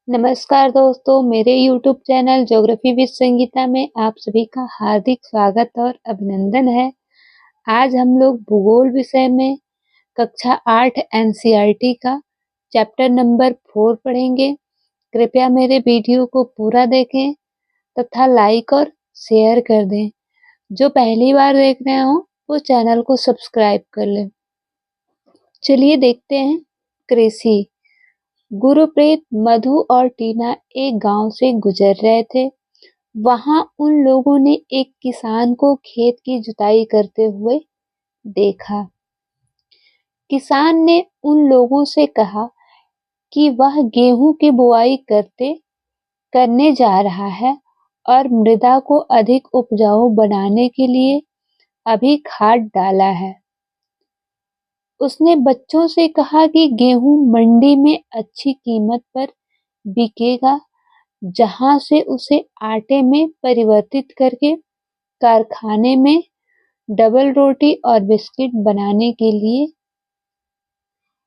नमस्कार दोस्तों, मेरे YouTube channel geography with Sangeeta में आप सभी का हार्दिक स्वागत और अभिनंदन है। आज हम लोग भूगोल विषय में कक्षा 8 NCERT का चैप्टर नंबर 4 पढ़ेंगे। कृपया मेरे वीडियो को पूरा देखें तथा लाइक और शेयर कर दें। जो पहली बार देख रहे हो वो चैनल को सब्सक्राइब कर लें। चलिए देखते हैं। कृषि। गुरप्रीत, मधु और टीना एक गांव से गुजर रहे थे। वहां उन लोगों ने एक किसान को खेत की जुताई करते हुए देखा। किसान ने उन लोगों से कहा कि वह गेहूं की बुआई करने जा रहा है और मृदा को अधिक उपजाऊ बनाने के लिए अभी खाद डाला है। उसने बच्चों से कहा कि गेहूं मंडी में अच्छी कीमत पर बिकेगा, जहां से उसे आटे में परिवर्तित करके कारखाने में डबल रोटी और बिस्किट बनाने के लिए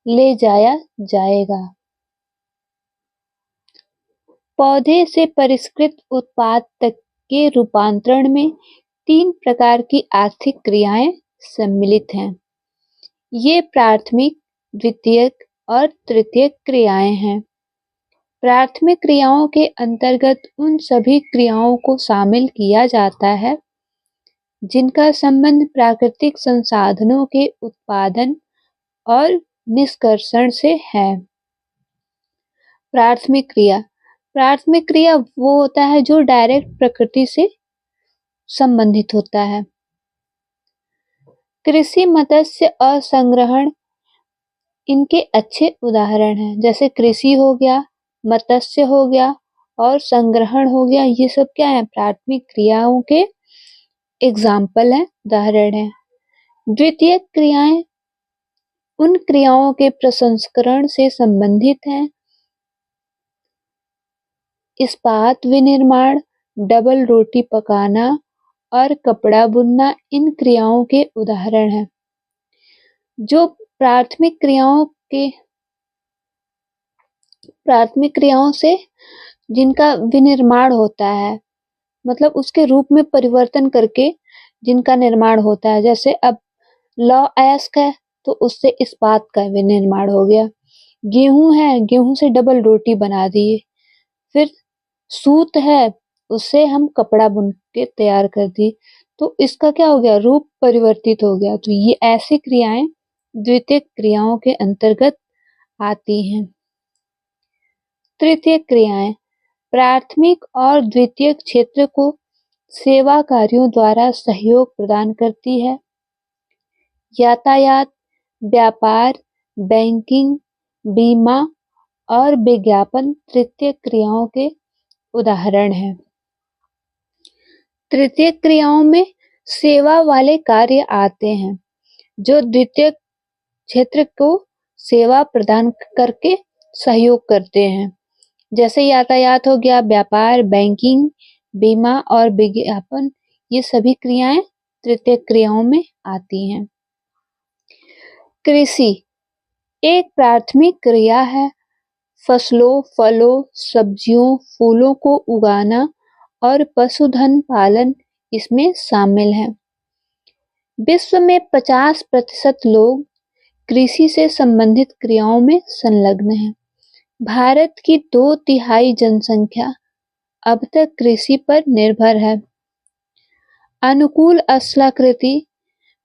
ले जाया जाएगा। पौधे से परिष्कृत उत्पाद तक के रूपांतरण में 3 प्रकार की आर्थिक क्रियाएं सम्मिलित हैं। ये प्राथमिक, द्वितीयक और तृतीयक क्रियाएं हैं। प्राथमिक क्रियाओं के अंतर्गत उन सभी क्रियाओं को शामिल किया जाता है जिनका संबंध प्राकृतिक संसाधनों के उत्पादन और निष्कर्षण से है। प्राथमिक क्रिया वो होता है जो डायरेक्ट प्रकृति से संबंधित होता है। कृषि, मत्स्य और संग्रहण इनके अच्छे उदाहरण हैं। जैसे कृषि हो गया, मत्स्य हो गया और संग्रहण हो गया। ये सब क्या है? प्राथमिक क्रियाओं के एग्जाम्पल है, उदाहरण है। द्वितीय क्रियाएं उन क्रियाओं के प्रसंस्करण से संबंधित हैं। इस्पात विनिर्माण, डबल रोटी पकाना और कपड़ा बुनना इन क्रियाओं के उदाहरण हैं। जो प्राथमिक क्रियाओं से जिनका विनिर्माण होता है, मतलब उसके रूप में परिवर्तन करके जिनका निर्माण होता है। जैसे अब लौह अयस्क है तो उससे इस्पात का विनिर्माण हो गया। गेहूं है, गेहूं से डबल रोटी बना दिए। फिर सूत है, उससे हम कपड़ा बुन के तैयार कर दिए। तो इसका क्या हो गया? रूप परिवर्तित हो गया। तो ये ऐसी क्रियाएं द्वितीय क्रियाओं के अंतर्गत आती हैं। तृतीय क्रियाएं प्राथमिक और द्वितीय क्षेत्र को सेवा कार्यों द्वारा सहयोग प्रदान करती है। यातायात, व्यापार, बैंकिंग, बीमा और विज्ञापन तृतीय क्रियाओं के उदाहरण हैं। तृतीय क्रियाओं में सेवा वाले कार्य आते हैं जो द्वितीय क्षेत्र को सेवा प्रदान करके सहयोग करते हैं। जैसे यातायात हो गया, व्यापार, बैंकिंग, बीमा और विज्ञापन। ये सभी क्रियाएं तृतीय क्रियाओं में आती हैं। कृषि एक प्राथमिक क्रिया है। फसलों, फलों, सब्जियों, फूलों को उगाना और पशुधन पालन इसमें शामिल है। विश्व में 50% लोग कृषि से संबंधित क्रियाओं में संलग्न हैं। भारत की 2/3 जनसंख्या अब तक कृषि पर निर्भर है। अनुकूल स्थलाकृति,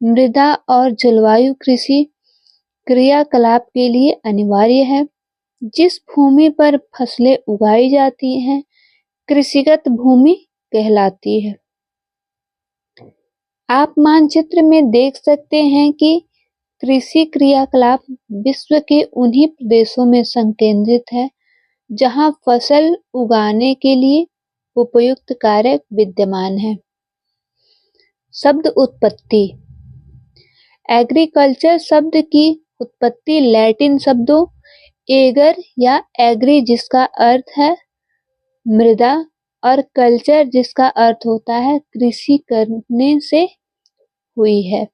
मृदा और जलवायु कृषि क्रियाकलाप के लिए अनिवार्य है। जिस भूमि पर फसलें उगाई जाती हैं, कृषिगत भूमि कहलाती है। आप मानचित्र में देख सकते हैं कि कृषि क्रियाकलाप विश्व के उन्हीं प्रदेशों में संकेंद्रित है जहां फसल उगाने के लिए उपयुक्त कारक विद्यमान है। शब्द उत्पत्ति। एग्रीकल्चर शब्द की उत्पत्ति लैटिन शब्दों एगर या एग्री जिसका अर्थ है मृदा और कल्चर जिसका अर्थ होता है कृषि करने से हुई है।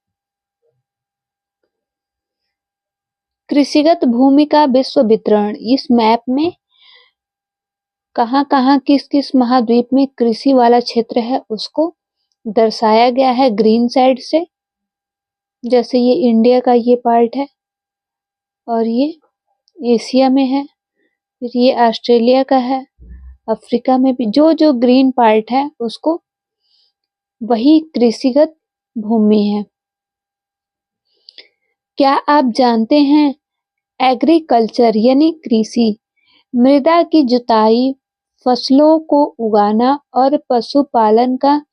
कृषिगत भूमि का विश्व वितरण। इस मैप में कहाँ-कहाँ किस-किस महाद्वीप में कृषि वाला क्षेत्र है उसको दर्शाया गया है ग्रीन साइड से। जैसे ये इंडिया का ये पार्ट है और ये एशिया में है, फिर ये ऑस्ट्रेलिया का है, अफ्रीका में भी जो ग्रीन पार्ट है उसको वही कृषिगत भूमि है। क्या आप जानते हैं एग्रीकल्चर यानी कृषि मृदा की जुताई, फसलों को उगाना और पशुपालन का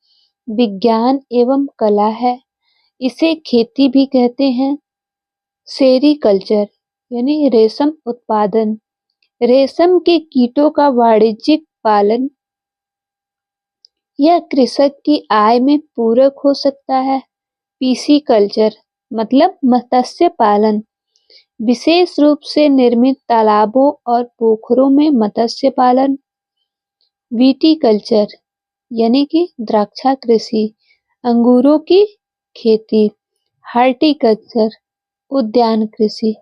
विज्ञान एवं कला है। इसे खेती भी कहते हैं। सेरीकल्चर यानी रेशम उत्पादन, रेशम के कीटों का वाणिज्यिक पालन। यह कृषक की आय में पूरक हो सकता है। पीसीकल्चर मतलब मत्स्य पालन, विशेष रूप से निर्मित तालाबों और पोखरों में मत्स्य पालन। विटीकल्चर यानी कि द्राक्षा कृषि, अंगूरों की खेती। हार्टिकल्चर उद्यान कृषि,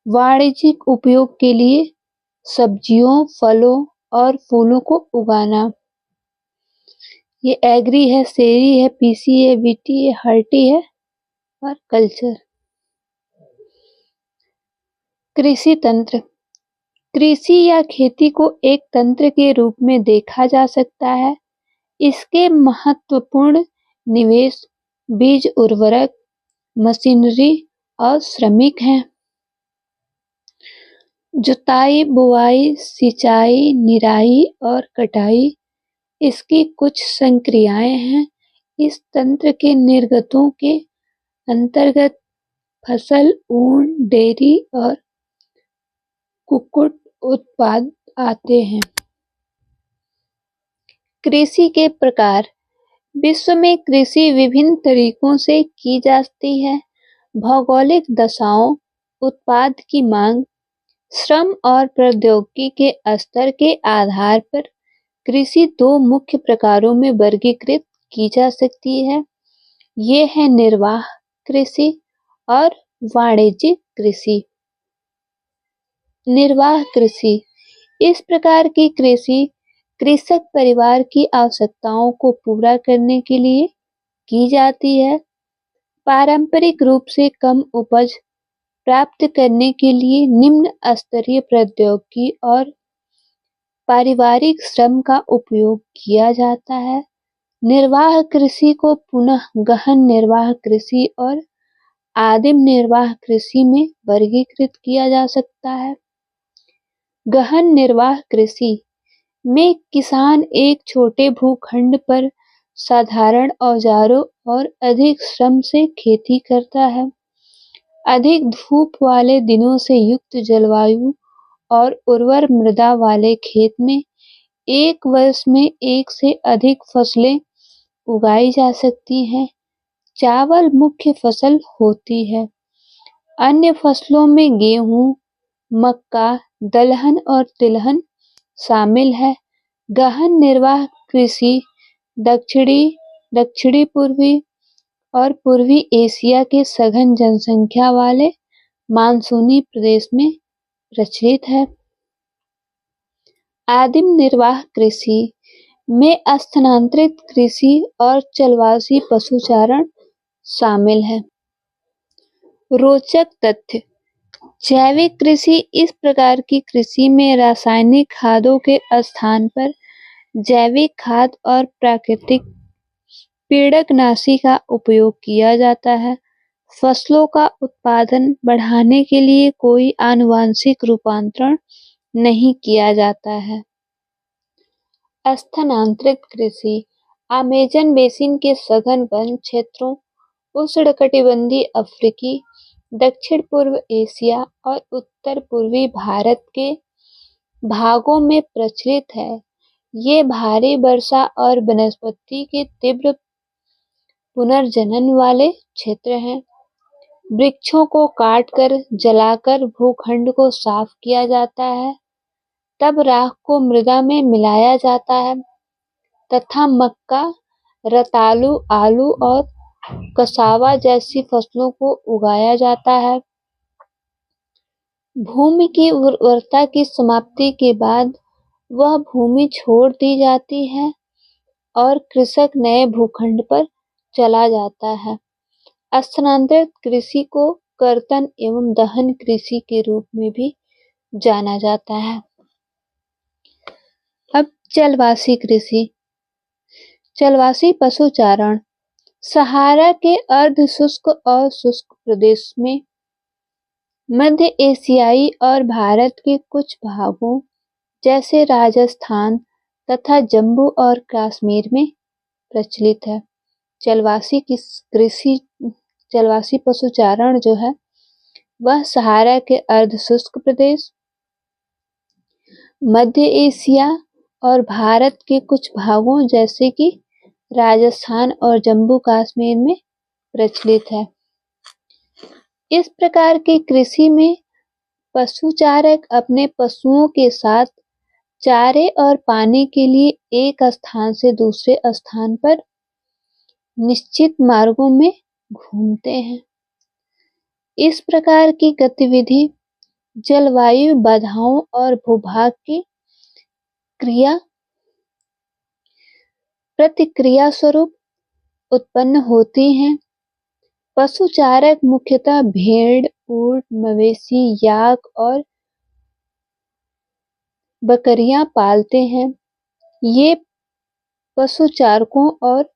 वाणिज्यिक उपयोग के लिए सब्जियों, फलों और फूलों को उगाना। ये एग्री है, सेरी है, पीसी है, वीटी है, हर्टी है और कल्चर। कृषि तंत्र, कृषि या खेती को एक तंत्र के रूप में देखा जा सकता है। इसके महत्वपूर्ण निवेश बीज, उर्वरक, मशीनरी और श्रमिक हैं। जुताई, बुआई, सिंचाई, निराई और कटाई इसकी कुछ संक्रियाएं हैं। इस तंत्र के निर्गतों के अंतर्गत फसल, ऊन, डेयरी और कुक्कुट उत्पाद आते हैं। कृषि के प्रकार, विश्व में कृषि विभिन्न तरीकों से की जाती है। भौगोलिक दशाओं, उत्पाद की मांग, श्रम और प्रौद्योगिकी के स्तर के आधार पर कृषि दो मुख्य प्रकारों में वर्गीकृत की जा सकती है। ये है निर्वाह कृषि और वाणिज्यिक कृषि। निर्वाह कृषि, इस प्रकार की कृषि कृषक परिवार की आवश्यकताओं को पूरा करने के लिए की जाती है। पारंपरिक रूप से कम उपज प्राप्त करने के लिए निम्न स्तरीय प्रौद्योगिकी और पारिवारिक श्रम का उपयोग किया जाता है। निर्वाह कृषि को पुनः गहन निर्वाह कृषि और आदिम निर्वाह कृषि में वर्गीकृत किया जा सकता है। गहन निर्वाह कृषि में किसान एक छोटे भूखंड पर साधारण औजारों और अधिक श्रम से खेती करता है। अधिक धूप वाले दिनों से युक्त जलवायु और उर्वर मृदा वाले खेत में एक वर्ष में एक से अधिक फसलें उगाई जा सकती हैं। चावल मुख्य फसल होती है। अन्य फसलों में गेहूं, मक्का, दलहन और तिलहन शामिल है। गहन निर्वाह कृषि दक्षिणी पूर्वी और पूर्वी एशिया के सघन जनसंख्या वाले मानसूनी प्रदेश में प्रचलित है। आदिम निर्वाह कृषि में स्थानांतरित कृषि और चलवासी पशुचारण शामिल है। रोचक तथ्य, जैविक कृषि इस प्रकार की कृषि में रासायनिक खादों के स्थान पर जैविक खाद और प्राकृतिक पीड़कनाशी का उपयोग किया जाता है। फसलों का उत्पादन बढ़ाने के लिए कोई आनुवंशिक रूपांतरण नहीं किया जाता है। स्थानांतरित कृषि, अमेज़न बेसिन के सघन वन क्षेत्रों, उष्णकटिबंधीय अफ्रीकी, दक्षिण पूर्व एशिया और उत्तर पूर्वी भारत के भागों में प्रचलित है। ये भारी वर्षा और वनस्पति के तीव्र पुनर्जनन वाले क्षेत्र हैं। वृक्षों को काटकर जलाकर भूखंड को साफ किया जाता है, तब राख को मृदा में मिलाया जाता है तथा मक्का, रतालू, आलू और कसावा जैसी फसलों को उगाया जाता है। भूमि की उर्वरता की समाप्ति के बाद वह भूमि छोड़ दी जाती है और कृषक नए भूखंड पर चला जाता है। स्थानांतरित कृषि को कर्तन एवं दहन कृषि के रूप में भी जाना जाता है। अब जलवासी कृषि। जलवासी पशुचारण सहारा के अर्ध शुष्क और शुष्क प्रदेश में, मध्य एशियाई और भारत के कुछ भागों जैसे राजस्थान तथा जम्मू और कश्मीर में प्रचलित है। जलवासी कृषि जलवासी पशुचारण जो है वह सहारा के अर्ध शुष्क प्रदेश, मध्य एशिया और भारत के कुछ भागों जैसे कि राजस्थान और जम्मू कश्मीर में प्रचलित है। इस प्रकार की कृषि में पशुचारक अपने पशुओं के साथ चारे और पानी के लिए एक स्थान से दूसरे स्थान पर निश्चित मार्गों में घूमते हैं। इस प्रकार की गतिविधि जलवायु बाधाओं और भूभाग की प्रतिक्रिया स्वरूप उत्पन्न होती हैं। पशुचारक मुख्यतः भेड़, ऊंट, मवेशी, याक और बकरियां पालते हैं। ये पशुचारकों और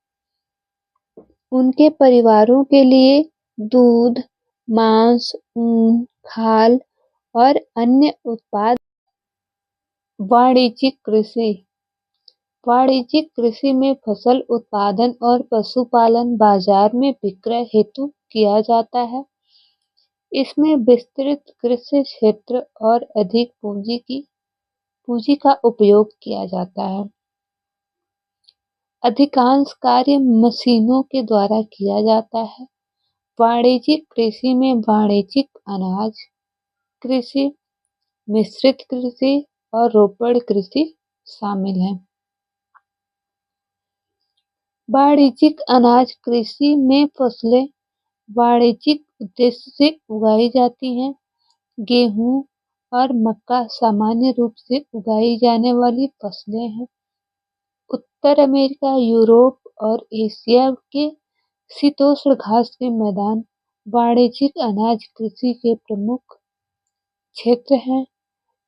उनके परिवारों के लिए दूध, मांस, ऊन, खाल और अन्य उत्पाद। वाणिज्यिक कृषि। वाणिज्यिक कृषि में फसल उत्पादन और पशुपालन बाजार में विक्रय हेतु किया जाता है। इसमें विस्तृत कृषि क्षेत्र और अधिक पूंजी का उपयोग किया जाता है। अधिकांश कार्य मशीनों के द्वारा किया जाता है। वाणिज्यिक कृषि में वाणिज्यिक अनाज कृषि, मिश्रित कृषि और रोपड़ कृषि शामिल है। वाणिज्यिक अनाज कृषि में फसलें वाणिज्यिक उद्देश्य से उगाई जाती हैं। गेहूं और मक्का सामान्य रूप से उगाई जाने वाली फसलें हैं। उत्तर अमेरिका, यूरोप और एशिया के शीतोष्ण घास के मैदान वाणिज्यिक अनाज कृषि के प्रमुख क्षेत्र हैं।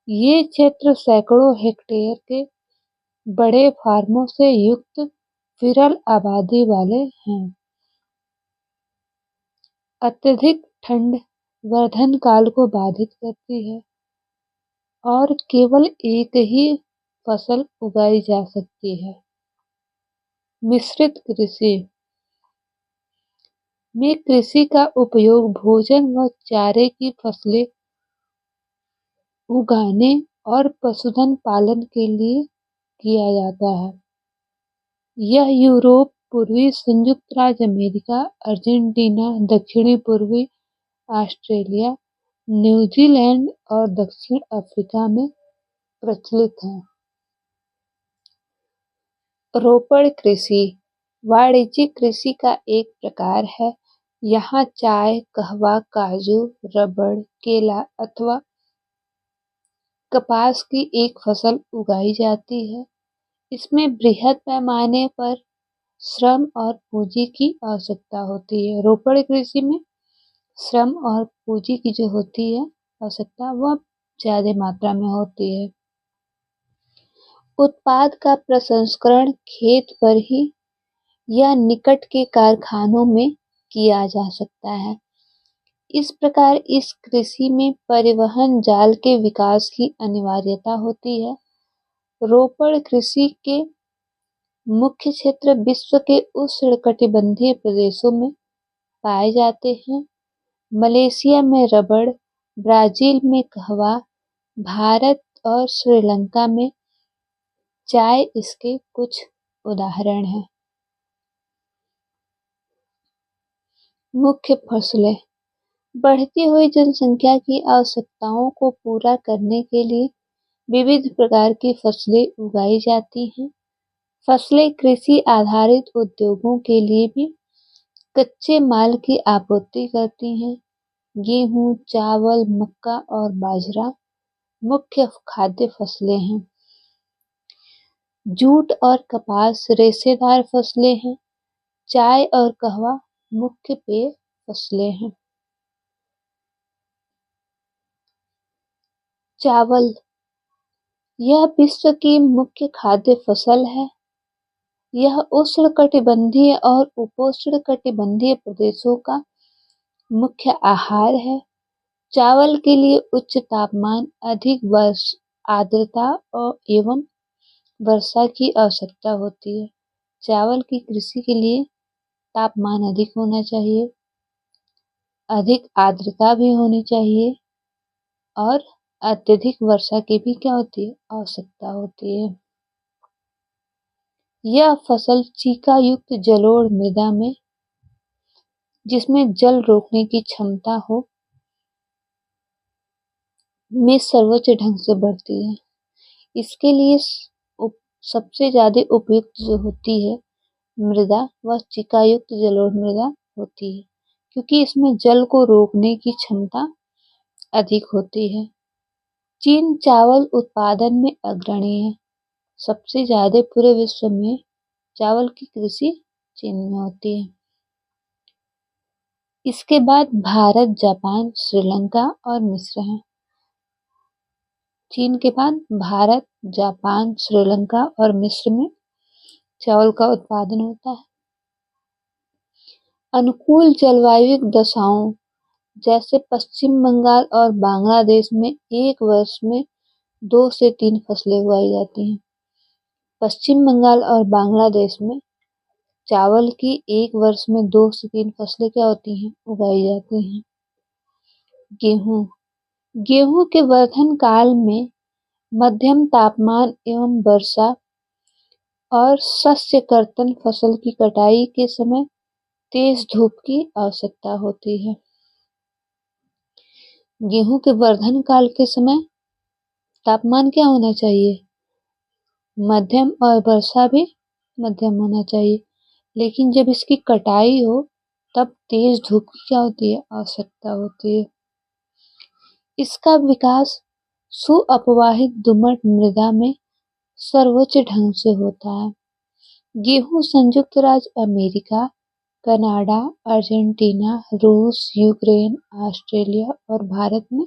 ये क्षेत्र सैकड़ों हेक्टेयर के बड़े फार्मों से युक्त विरल आबादी वाले हैं। अत्यधिक ठंड वर्धन काल को बाधित करती है और केवल एक ही फसल उगाई जा सकती है। मिश्रित कृषि में कृषि का उपयोग भोजन व चारे की फसलें उगाने और पशुधन पालन के लिए किया जाता है। यह यूरोप, पूर्वी संयुक्त राज्य अमेरिका, अर्जेंटीना, दक्षिणी पूर्वी ऑस्ट्रेलिया, न्यूजीलैंड और दक्षिण अफ्रीका में प्रचलित है। रोपड़ कृषि वाणिज्यिक कृषि का एक प्रकार है। यहाँ चाय, कहवा, काजू, रबड़, केला अथवा कपास की एक फसल उगाई जाती है। इसमें बृहद पैमाने पर श्रम और पूंजी की आवश्यकता होती है। रोपड़ कृषि में श्रम और पूंजी की जो होती है आवश्यकता वह ज्यादा मात्रा में होती है। उत्पाद का प्रसंस्करण खेत पर ही या निकट के कारखानों में किया जा सकता है। इस प्रकार इस कृषि में परिवहन जाल के विकास की अनिवार्यता होती है। रोपड़ कृषि के मुख्य क्षेत्र विश्व के उष्णकटिबंधीय प्रदेशों में पाए जाते हैं। मलेशिया में रबड़, ब्राजील में कहवा, भारत और श्रीलंका में चाय इसके कुछ उदाहरण हैं। मुख्य फसलें बढ़ती हुई जनसंख्या की आवश्यकताओं को पूरा करने के लिए विविध प्रकार की फसलें उगाई जाती हैं। फसलें कृषि आधारित उद्योगों के लिए भी कच्चे माल की आपूर्ति करती हैं। गेहूं, चावल, मक्का और बाजरा मुख्य खाद्य फसलें हैं। जूट और कपास रेशेदार फसलें हैं। चाय और कहवा मुख्य पेय फसलें हैं। चावल, यह विश्व की मुख्य खाद्य फसल है। यह उष्णकटिबंधीय और उपोष्णकटिबंधीय प्रदेशों का मुख्य आहार है। चावल के लिए उच्च तापमान, अधिक आर्द्रता एवं वर्षा की आवश्यकता होती है। चावल की कृषि के लिए तापमान अधिक होना चाहिए, अधिक आर्द्रता भी होनी चाहिए और अत्यधिक वर्षा की भी क्या होती है, आवश्यकता होती है। यह फसल चीका युक्त जलोढ़ मृदा में, जिसमें जल रोकने की क्षमता हो, में सर्वोच्च ढंग से बढ़ती है। इसके लिए सबसे ज्यादा उपयुक्त जो होती है मृदा, वह चिकायुक्त जलोढ़ मृदा होती है, क्योंकि इसमें जल को रोकने की क्षमता अधिक होती है। चीन चावल उत्पादन में अग्रणी है। सबसे ज्यादा पूरे विश्व में चावल की कृषि चीन में होती है। इसके बाद भारत, जापान, श्रीलंका और मिस्र है। चीन के बाद भारत, जापान, श्रीलंका और मिस्र में चावल का उत्पादन होता है। अनुकूल जलवायु दशाओं जैसे पश्चिम बंगाल और बांग्लादेश में एक वर्ष में 2 से 3 फसलें उगाई जाती हैं। पश्चिम बंगाल और बांग्लादेश में चावल की एक वर्ष में 2 से 3 फसलें क्या होती हैं, उगाई जाती हैं। गेहूं, गेहूं के वर्धन काल में मध्यम तापमान एवं वर्षा और शस्य कर्तन फसल की कटाई के समय तेज धूप की आवश्यकता होती है। गेहूं के वर्धन काल के समय तापमान क्या होना चाहिए, मध्यम, और वर्षा भी मध्यम होना चाहिए। लेकिन जब इसकी कटाई हो तब तेज धूप की क्या होती है, आवश्यकता होती है। इसका विकास सुअपवाहित दोमट मृदा में सर्वोच्च ढंग से होता है। गेहूं संयुक्त राज्य अमेरिका, कनाडा, अर्जेंटीना, रूस, यूक्रेन, ऑस्ट्रेलिया और भारत में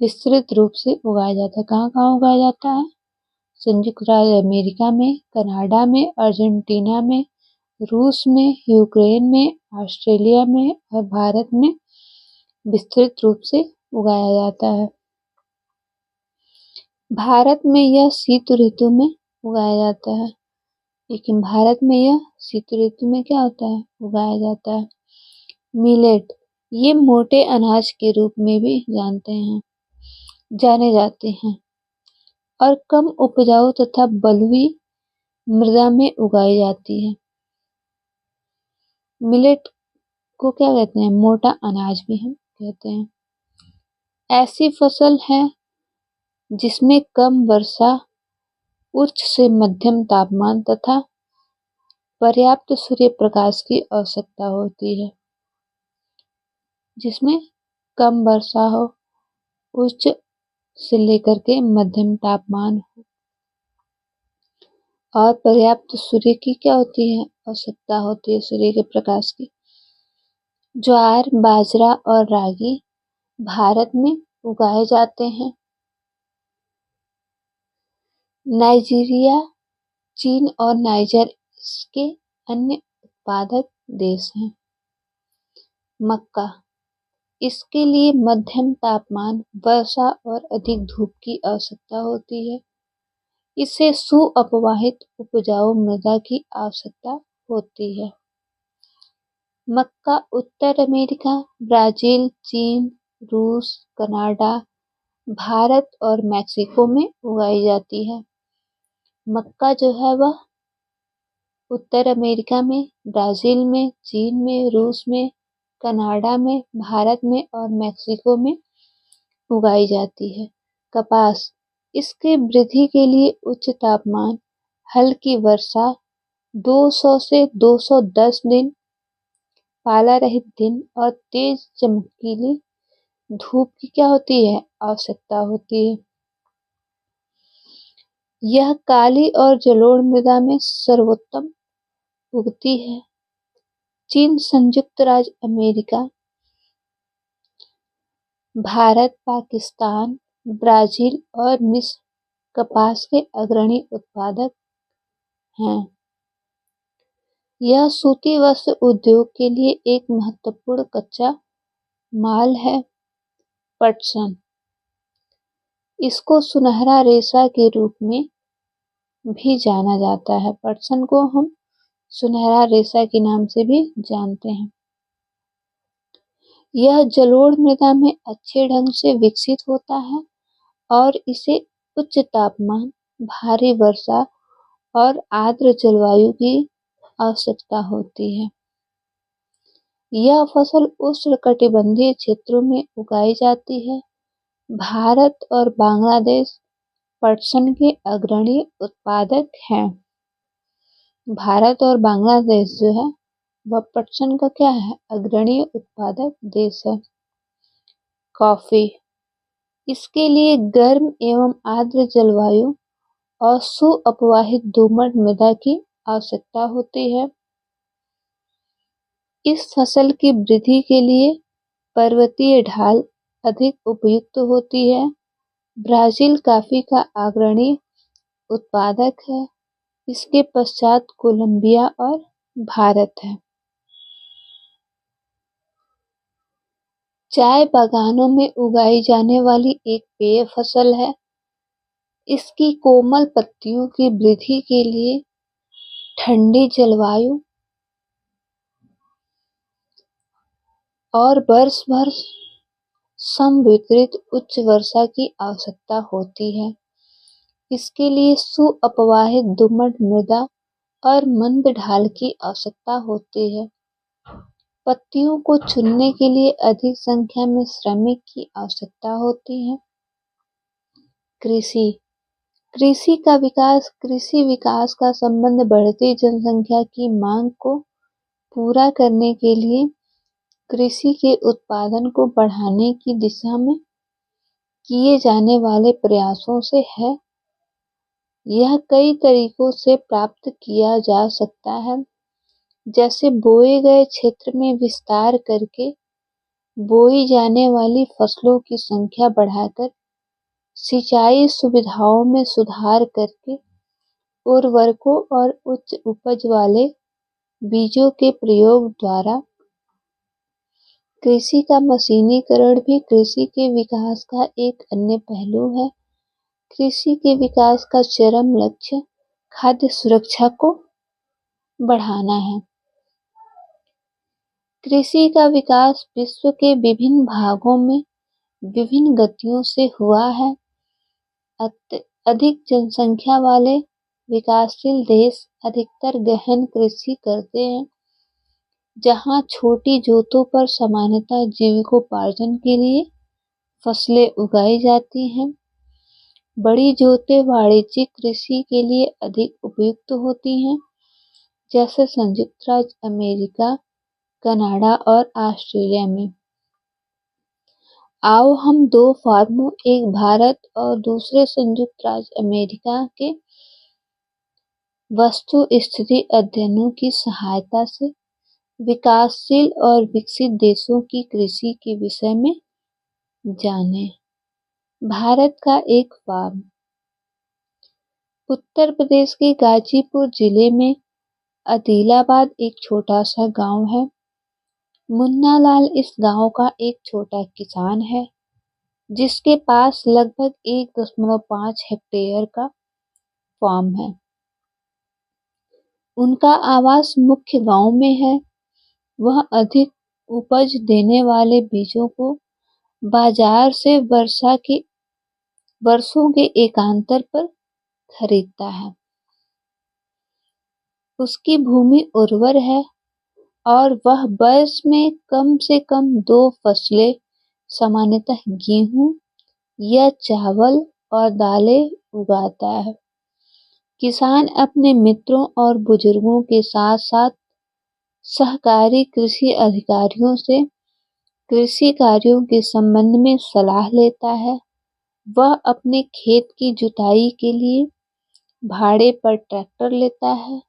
विस्तृत रूप से उगाया जाता है। कहाँ कहाँ उगाया जाता है? संयुक्त राज्य अमेरिका में, कनाडा में, अर्जेंटीना में, रूस में, यूक्रेन में, ऑस्ट्रेलिया में और भारत में विस्तृत रूप से उगाया जाता है। भारत में यह शीत ऋतु में उगाया जाता है, लेकिन भारत में यह शीत ऋतु में क्या होता है, उगाया जाता है। मिलेट, ये मोटे अनाज के रूप में भी जाने जाते हैं और कम उपजाऊ तथा बलुई मृदा में उगाई जाती है। मिलेट को क्या कहते हैं, मोटा अनाज भी हम कहते हैं। ऐसी फसल है जिसमें कम वर्षा, उच्च से मध्यम तापमान तथा पर्याप्त सूर्य प्रकाश की आवश्यकता होती है। जिसमें कम वर्षा हो, उच्च से लेकर के मध्यम तापमान हो और पर्याप्त सूर्य की क्या होती है, आवश्यकता होती है, सूर्य के प्रकाश की। ज्वार, बाजरा और रागी भारत में उगाए जाते हैं। नाइजीरिया, चीन और नाइजर इसके अन्य उत्पादक देश हैं। मक्का, इसके लिए मध्यम तापमान, वर्षा और अधिक धूप की आवश्यकता होती है। इसे सुअपवाहित उपजाऊ मृदा की आवश्यकता होती है। मक्का उत्तर अमेरिका, ब्राजील, चीन, रूस, कनाडा, भारत और मैक्सिको में उगाई जाती है। मक्का जो है वह उत्तर अमेरिका में, ब्राजील में, चीन में, रूस में, कनाडा में, भारत में और मैक्सिको में उगाई जाती है। कपास, इसके वृद्धि के लिए उच्च तापमान, हल्की वर्षा, 200 से 210 दिन, पाला रहित दिन और तेज चमकीली धूप की क्या होती है, आवश्यकता होती है। यह काली और जलोढ़ मृदा में सर्वोत्तम उगती है। चीन, संयुक्त राज्य अमेरिका, भारत, पाकिस्तान, ब्राजील और मिस्र कपास के अग्रणी उत्पादक हैं। यह सूती वस्त्र उद्योग के लिए एक महत्वपूर्ण कच्चा माल है। पटसन, इसको सुनहरा रेशा के रूप में भी जाना जाता है। पटसन को हम सुनहरा रेशा के नाम से भी जानते हैं। यह जलोढ़ मृदा में अच्छे ढंग से विकसित होता है और इसे उच्च तापमान, भारी वर्षा और आर्द्र जलवायु की आवश्यकता होती है। यह फसल उष्णकटिबंधीय क्षेत्रों में उगाई जाती है। भारत और बांग्लादेश पटसन के अग्रणी उत्पादक हैं। भारत और बांग्लादेश जो है वह पटसन का क्या है, अग्रणी उत्पादक देश है। कॉफी, इसके लिए गर्म एवं आर्द्र जलवायु और सुअपवाहित दोमट मृदा की आवश्यकता होती है। इस फसल की वृद्धि के लिए पर्वतीय ढाल अधिक उपयुक्त होती है। ब्राजील कॉफी का अग्रणी उत्पादक है। इसके पश्चात कोलंबिया और भारत है। चाय बागानों में उगाई जाने वाली एक पेय फसल है। इसकी कोमल पत्तियों की वृद्धि के लिए ठंडी जलवायु और वर्ष भर समवितरित उच्च वर्षा की आवश्यकता होती है। इसके लिए सुअपवाहित दोमट मृदा और मंद ढाल की आवश्यकता होती है। पत्तियों को चुनने के लिए अधिक संख्या में श्रमिक की आवश्यकता होती है। कृषि, कृषि विकास का संबंध बढ़ती जनसंख्या की मांग को पूरा करने के लिए कृषि के उत्पादन को बढ़ाने की दिशा में किए जाने वाले प्रयासों से है। यह कई तरीकों से प्राप्त किया जा सकता है, जैसे बोए गए क्षेत्र में विस्तार करके, बोई जाने वाली फसलों की संख्या बढ़ाकर, सिंचाई सुविधाओं में सुधार करके, उर्वरकों और उच्च उपज वाले बीजों के प्रयोग द्वारा। कृषि का मशीनीकरण भी कृषि के विकास का एक अन्य पहलू है। कृषि के विकास का चरम लक्ष्य खाद्य सुरक्षा को बढ़ाना है। कृषि का विकास विश्व के विभिन्न भागों में विभिन्न गतियों से हुआ है। अधिक जनसंख्या वाले विकासशील देश अधिकतर गहन कृषि करते हैं, जहां छोटी जोतों पर सामान्यतः जीविकोपार्जन के लिए फसलें उगाई जाती हैं। बड़ी जोतें वाणिज्यिक कृषि के लिए अधिक उपयुक्त होती हैं, जैसे संयुक्त राज्य अमेरिका, कनाडा और ऑस्ट्रेलिया में। आओ हम दो फार्मों, एक भारत और दूसरे संयुक्त राज्य अमेरिका के वस्तु स्थिति अध्ययनों की सहायता से विकासशील और विकसित देशों की कृषि के विषय में जानें। भारत का एक फार्म। उत्तर प्रदेश के गाजीपुर जिले में आदिलाबाद एक छोटा सा गांव है। मुन्ना लाल इस गांव का एक छोटा किसान है, जिसके पास लगभग 1.5 हेक्टेयर का फार्म है। उनका आवास मुख्य गांव में है। वह अधिक उपज देने वाले बीजों को बाजार से वर्षों के एकांतर पर खरीदता है। उसकी भूमि उर्वर है और वह वर्ष में कम से कम 2 फसलें, सामान्यतः गेहूं या चावल और दालें उगाता है। किसान अपने मित्रों और बुजुर्गों के साथ साथ सहकारी कृषि अधिकारियों से कृषि कार्यों के संबंध में सलाह लेता है। वह अपने खेत की जुताई के लिए भाड़े पर ट्रैक्टर लेता है।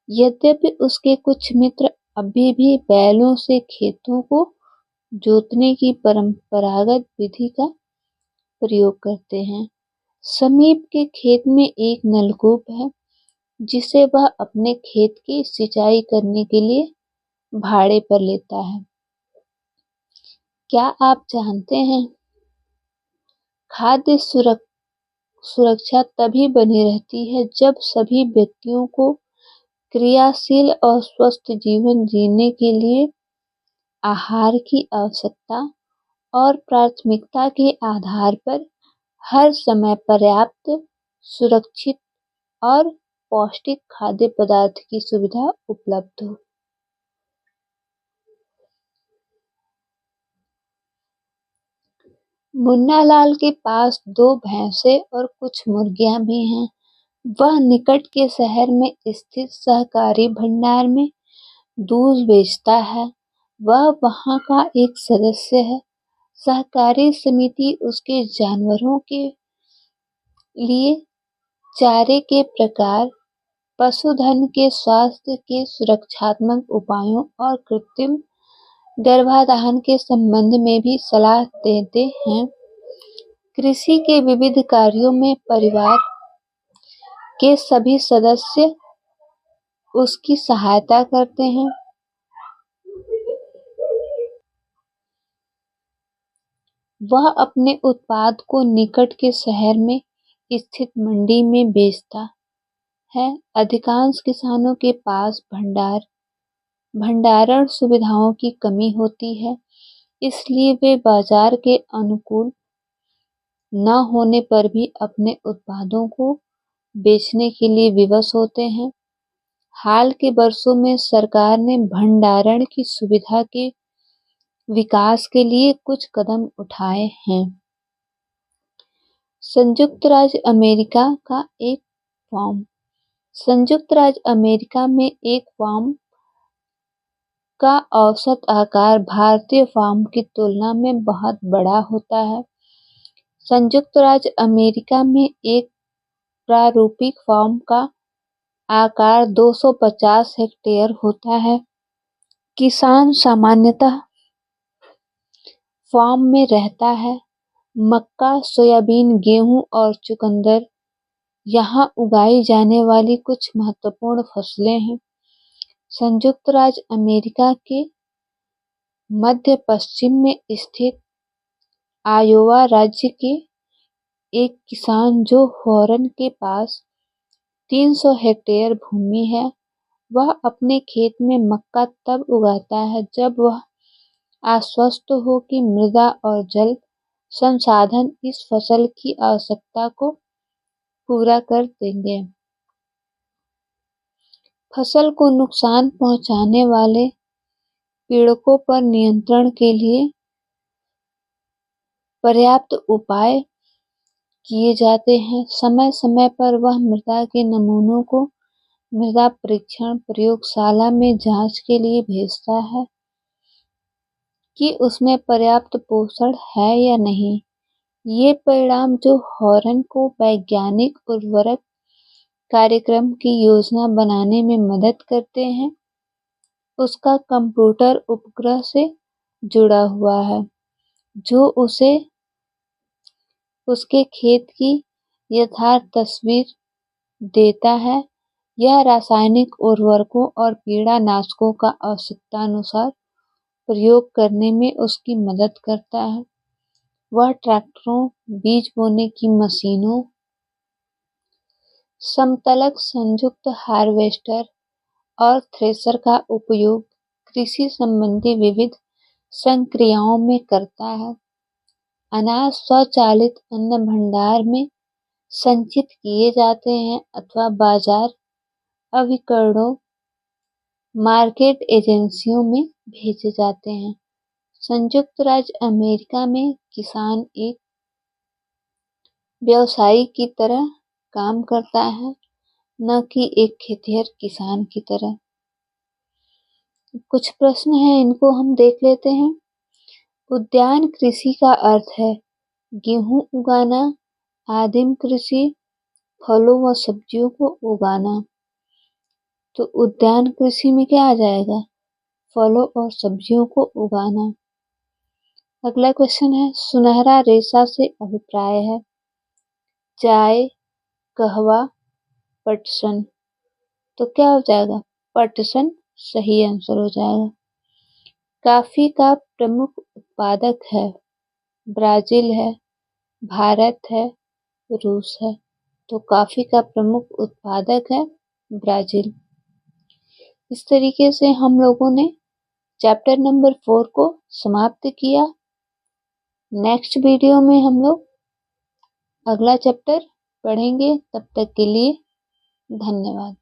यद्यपि उसके कुछ मित्र अभी भी बैलों से खेतों को जोतने की परंपरागत विधि का प्रयोग करते हैं। समीप के खेत में एक नलकूप है जिसे वह अपने खेत की सिंचाई करने के लिए भाड़े पर लेता है। क्या आप जानते हैं खाद्य सुरक्षा तभी बनी रहती है जब सभी व्यक्तियों को क्रियाशील और स्वस्थ जीवन जीने के लिए आहार की आवश्यकता और प्राथमिकता के आधार पर हर समय पर्याप्त, सुरक्षित और पौष्टिक खाद्य पदार्थ की सुविधा उपलब्ध हो। मुन्नालाल के पास 2 भैंसे और कुछ मुर्गियां भी हैं। वह निकट के शहर में स्थित सहकारी भंडार में दूध बेचता है। वह वहां का एक सदस्य है। सहकारी समिति उसके जानवरों के लिए चारे के प्रकार, पशुधन के स्वास्थ्य के सुरक्षात्मक उपायों और कृत्रिम गर्भाधान के संबंध में भी सलाह देते हैं। कृषि के विविध कार्यों में परिवार के सभी सदस्य उसकी सहायता करते हैं। वह अपने उत्पाद को निकट के शहर में स्थित मंडी में बेचता है। अधिकांश किसानों के पास भंडारण सुविधाओं की कमी होती है, इसलिए वे बाजार के अनुकूल न होने पर भी अपने उत्पादों को बेचने के लिए विवश होते हैं। हाल के वर्षों में सरकार ने भंडारण की सुविधा के विकास के लिए कुछ कदम उठाए हैं। संयुक्त राज्य अमेरिका का एक फार्म संयुक्त राज्य अमेरिका में एक फार्म का औसत आकार भारतीय फार्म की तुलना में बहुत बड़ा होता है। संयुक्त राज्य अमेरिका में एक प्रारूपिक फार्म का आकार 250 हेक्टेयर होता है। किसान सामान्यतः फार्म में रहता है। मक्का, सोयाबीन, गेहूं और चुकंदर यहाँ उगाई जाने वाली कुछ महत्वपूर्ण फसलें हैं। संयुक्त राज्य अमेरिका के मध्य पश्चिम में स्थित आयोवा राज्य के एक किसान जो हॉर्न के पास 300 हेक्टेयर भूमि है, वह अपने खेत में मक्का तब उगाता है जब वह आश्वस्त हो कि मृदा और जल संसाधन इस फसल की आवश्यकता को पूरा कर देंगे। फसल को नुकसान पहुंचाने वाले पीड़कों पर नियंत्रण के लिए पर्याप्त उपाय किए जाते हैं। समय समय पर वह मृदा के नमूनों को मृदा परीक्षण प्रयोगशाला में जांच के लिए भेजता है कि उसमें पर्याप्त पोषण है या नहीं। ये परिणाम जो हॉर्न को वैज्ञानिक उर्वरक कार्यक्रम की योजना बनाने में मदद करते हैं, उसका कंप्यूटर उपग्रह से जुड़ा हुआ है, जो उसे उसके खेत की यथार्थ तस्वीर देता है। यह रासायनिक उर्वरकों और कीड़ानाशकों का आवश्यकतानुसार प्रयोग करने में उसकी मदद करता है। वह ट्रैक्टरों, बीज बोने की मशीनों, समतलक संयुक्त हार्वेस्टर और थ्रेशर का उपयोग कृषि संबंधी विविध संक्रियाओं में करता है। अनाज स्वचालित अन्न भंडार में संचित किए जाते हैं अथवा बाजार अभिकरणों, मार्केट एजेंसियों में भेजे जाते हैं। संयुक्त राज्य अमेरिका में किसान एक व्यवसायी की तरह काम करता है, न कि एक खेतिहर किसान की तरह। कुछ प्रश्न हैं, इनको हम देख लेते हैं। उद्यान कृषि का अर्थ है गेहूं उगाना, आदिम कृषि फलों व सब्जियों को उगाना। तो उद्यान कृषि में क्या आ जाएगा? फलों और सब्जियों को उगाना। अगला क्वेश्चन है, सुनहरा रेशा से अभिप्राय है? चाय, कहवा, पटसन। तो क्या हो जाएगा? पटसन सही आंसर हो जाएगा। कॉफी का प्रमुख उत्पादक है? ब्राजील है, भारत है, रूस है। तो कॉफी का प्रमुख उत्पादक है ब्राजील। इस तरीके से हम लोगों ने चैप्टर नंबर 4 को समाप्त किया। नेक्स्ट वीडियो में हम लोग अगला चैप्टर पढ़ेंगे। तब तक के लिए धन्यवाद।